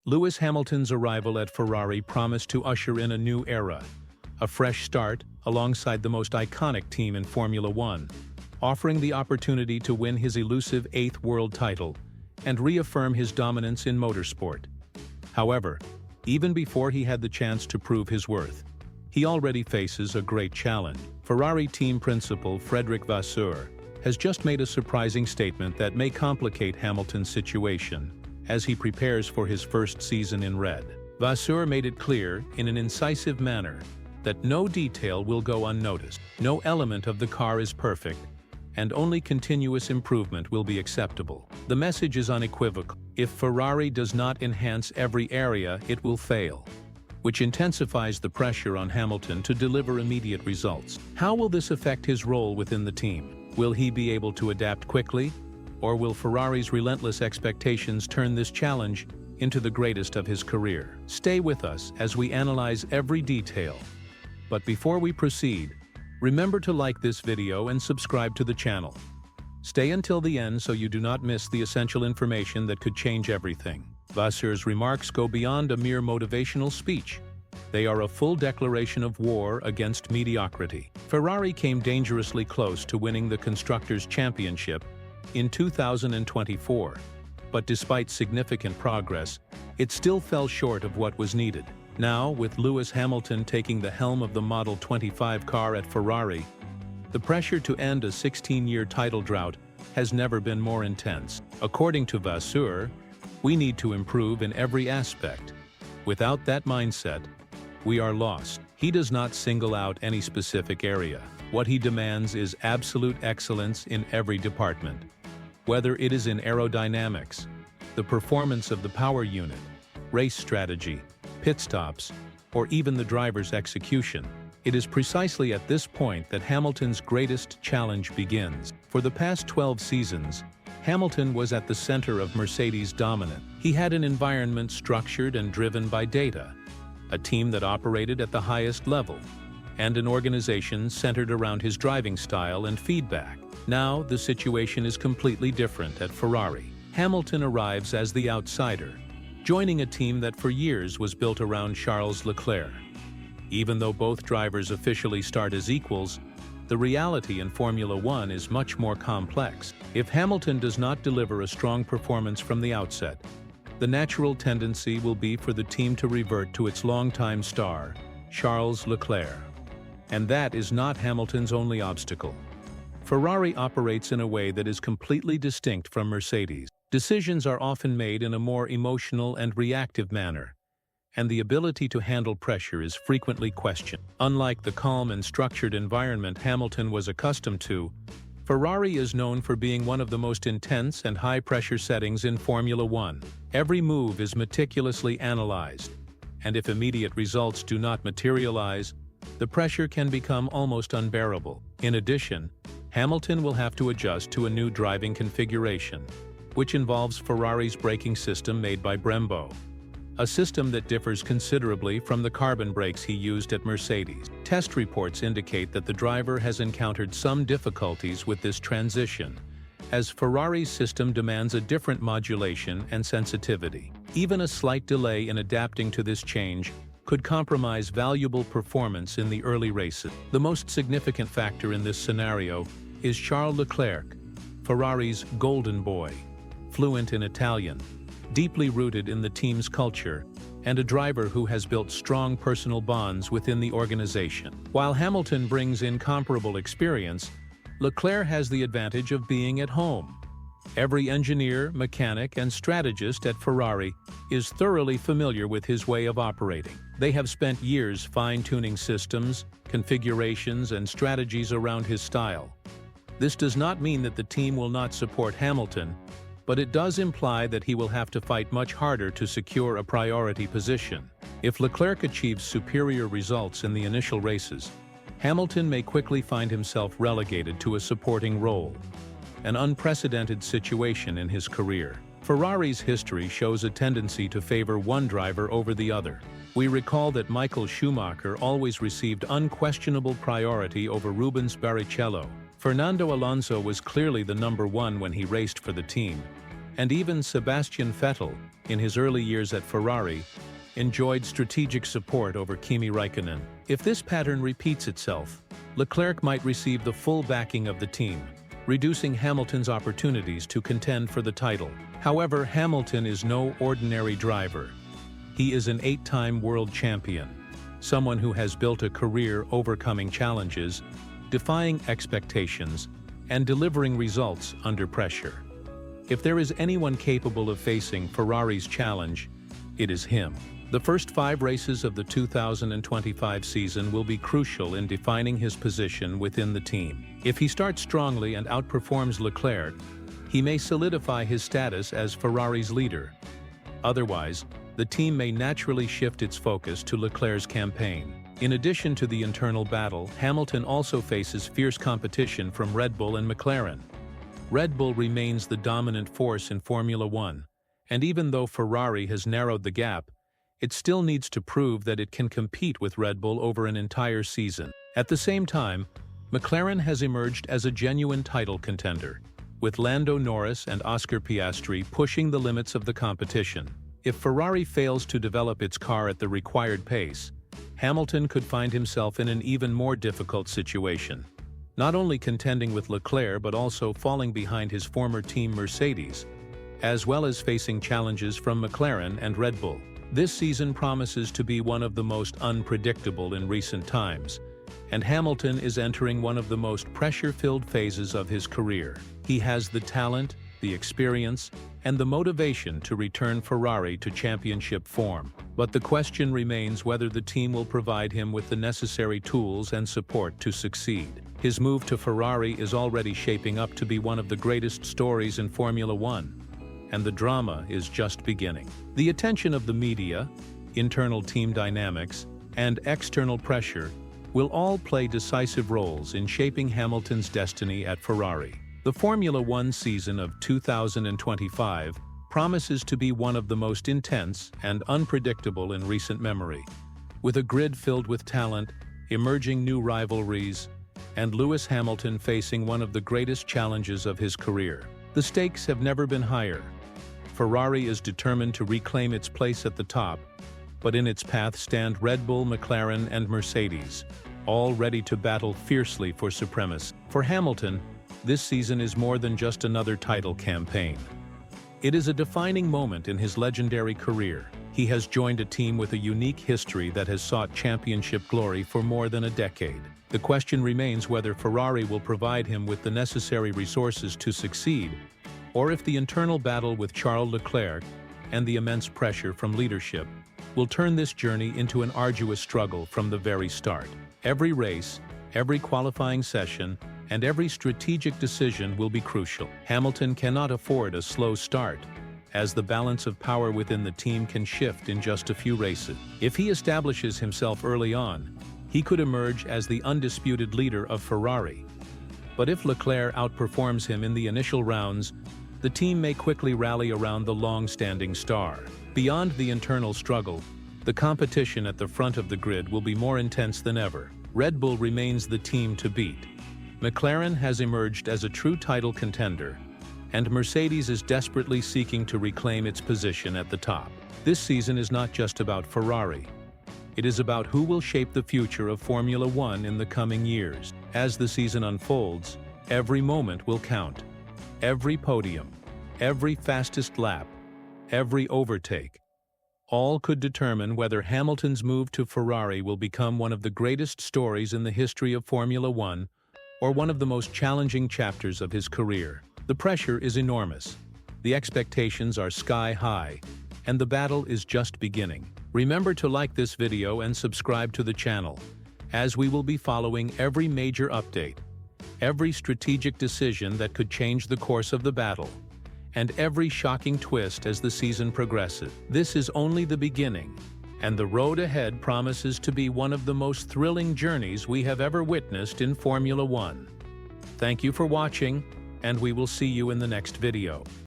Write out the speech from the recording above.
Lewis Hamilton's arrival at Ferrari promised to usher in a new era, a fresh start alongside the most iconic team in Formula One, offering the opportunity to win his elusive 8th world title and reaffirm his dominance in motorsport. However, even before he had the chance to prove his worth, he already faces a great challenge. Ferrari team principal Frédéric Vasseur has just made a surprising statement that may complicate Hamilton's situation as he prepares for his first season in red. Vasseur made it clear in an incisive manner that no detail will go unnoticed. No element of the car is perfect, and only continuous improvement will be acceptable. The message is unequivocal. If Ferrari does not enhance every area, it will fail, which intensifies the pressure on Hamilton to deliver immediate results. How will this affect his role within the team? Will he be able to adapt quickly, or will Ferrari's relentless expectations turn this challenge into the greatest of his career? Stay with us as we analyze every detail. But before we proceed, remember to like this video and subscribe to the channel. Stay until the end so you do not miss the essential information that could change everything. Vasseur's remarks go beyond a mere motivational speech. They are a full declaration of war against mediocrity. Ferrari came dangerously close to winning the Constructors' Championship in 2024, but despite significant progress, it still fell short of what was needed. Now, with Lewis Hamilton taking the helm of the Model 25 car at Ferrari, the pressure to end a 16-year title drought has never been more intense. According to Vasseur, we need to improve in every aspect. Without that mindset, we are lost. He does not single out any specific area. What he demands is absolute excellence in every department. Whether it is in aerodynamics, the performance of the power unit, race strategy, pit stops, or even the driver's execution, it is precisely at this point that Hamilton's greatest challenge begins. For the past 12 seasons, Hamilton was at the center of Mercedes' dominance. He had an environment structured and driven by data, a team that operated at the highest level, and an organization centered around his driving style and feedback. Now, the situation is completely different at Ferrari. Hamilton arrives as the outsider, joining a team that for years was built around Charles Leclerc. Even though both drivers officially start as equals, the reality in Formula One is much more complex. If Hamilton does not deliver a strong performance from the outset, the natural tendency will be for the team to revert to its longtime star, Charles Leclerc. And that is not Hamilton's only obstacle. Ferrari operates in a way that is completely distinct from Mercedes. Decisions are often made in a more emotional and reactive manner, and the ability to handle pressure is frequently questioned. Unlike the calm and structured environment Hamilton was accustomed to, Ferrari is known for being one of the most intense and high-pressure settings in Formula One. Every move is meticulously analyzed, and if immediate results do not materialize, the pressure can become almost unbearable. In addition, Hamilton will have to adjust to a new driving configuration, which involves Ferrari's braking system made by Brembo, a system that differs considerably from the carbon brakes he used at Mercedes. Test reports indicate that the driver has encountered some difficulties with this transition, as Ferrari's system demands a different modulation and sensitivity. Even a slight delay in adapting to this change could compromise valuable performance in the early races. The most significant factor in this scenario is Charles Leclerc, Ferrari's golden boy, fluent in Italian, deeply rooted in the team's culture, and a driver who has built strong personal bonds within the organization. While Hamilton brings incomparable experience, Leclerc has the advantage of being at home. Every engineer, mechanic, and strategist at Ferrari is thoroughly familiar with his way of operating. They have spent years fine-tuning systems, configurations, and strategies around his style. This does not mean that the team will not support Hamilton, but it does imply that he will have to fight much harder to secure a priority position. If Leclerc achieves superior results in the initial races, Hamilton may quickly find himself relegated to a supporting role, an unprecedented situation in his career. Ferrari's history shows a tendency to favor one driver over the other. We recall that Michael Schumacher always received unquestionable priority over Rubens Barrichello. Fernando Alonso was clearly the number one when he raced for the team, And even Sebastian Vettel, in his early years at Ferrari, enjoyed strategic support over Kimi Räikkönen. If this pattern repeats itself, Leclerc might receive the full backing of the team, reducing Hamilton's opportunities to contend for the title. However, Hamilton is no ordinary driver. He is an 8-time world champion, someone who has built a career overcoming challenges, defying expectations, and delivering results under pressure. If there is anyone capable of facing Ferrari's challenge, it is him. The first 5 races of the 2025 season will be crucial in defining his position within the team. If he starts strongly and outperforms Leclerc, he may solidify his status as Ferrari's leader. Otherwise, the team may naturally shift its focus to Leclerc's campaign. In addition to the internal battle, Hamilton also faces fierce competition from Red Bull and McLaren. Red Bull remains the dominant force in Formula One, and even though Ferrari has narrowed the gap, it still needs to prove that it can compete with Red Bull over an entire season. At the same time, McLaren has emerged as a genuine title contender, with Lando Norris and Oscar Piastri pushing the limits of the competition. If Ferrari fails to develop its car at the required pace, Hamilton could find himself in an even more difficult situation, not only contending with Leclerc but also falling behind his former team Mercedes, as well as facing challenges from McLaren and Red Bull. This season promises to be one of the most unpredictable in recent times, and Hamilton is entering one of the most pressure-filled phases of his career. He has the talent, the experience, and the motivation to return Ferrari to championship form. But the question remains whether the team will provide him with the necessary tools and support to succeed. His move to Ferrari is already shaping up to be one of the greatest stories in Formula One, and the drama is just beginning. The attention of the media, internal team dynamics, and external pressure will all play decisive roles in shaping Hamilton's destiny at Ferrari. The Formula One season of 2025 promises to be one of the most intense and unpredictable in recent memory, with a grid filled with talent, emerging new rivalries, and Lewis Hamilton facing one of the greatest challenges of his career. The stakes have never been higher. Ferrari is determined to reclaim its place at the top, but in its path stand Red Bull, McLaren, and Mercedes, all ready to battle fiercely for supremacy. For Hamilton, this season is more than just another title campaign. It is a defining moment in his legendary career. He has joined a team with a unique history that has sought championship glory for more than a decade. The question remains whether Ferrari will provide him with the necessary resources to succeed, or if the internal battle with Charles Leclerc and the immense pressure from leadership will turn this journey into an arduous struggle from the very start. Every race, every qualifying session, and every strategic decision will be crucial. Hamilton cannot afford a slow start, as the balance of power within the team can shift in just a few races. If he establishes himself early on, he could emerge as the undisputed leader of Ferrari. But if Leclerc outperforms him in the initial rounds, the team may quickly rally around the long-standing star. Beyond the internal struggle, the competition at the front of the grid will be more intense than ever. Red Bull remains the team to beat. McLaren has emerged as a true title contender, and Mercedes is desperately seeking to reclaim its position at the top. This season is not just about Ferrari. It is about who will shape the future of Formula One in the coming years. As the season unfolds, every moment will count. Every podium, every fastest lap, every overtake, all could determine whether Hamilton's move to Ferrari will become one of the greatest stories in the history of Formula One or one of the most challenging chapters of his career. The pressure is enormous, the expectations are sky high, and the battle is just beginning. Remember to like this video and subscribe to the channel, as we will be following every major update, every strategic decision that could change the course of the battle, and every shocking twist as the season progresses. This is only the beginning, and the road ahead promises to be one of the most thrilling journeys we have ever witnessed in Formula One. Thank you for watching, and we will see you in the next video.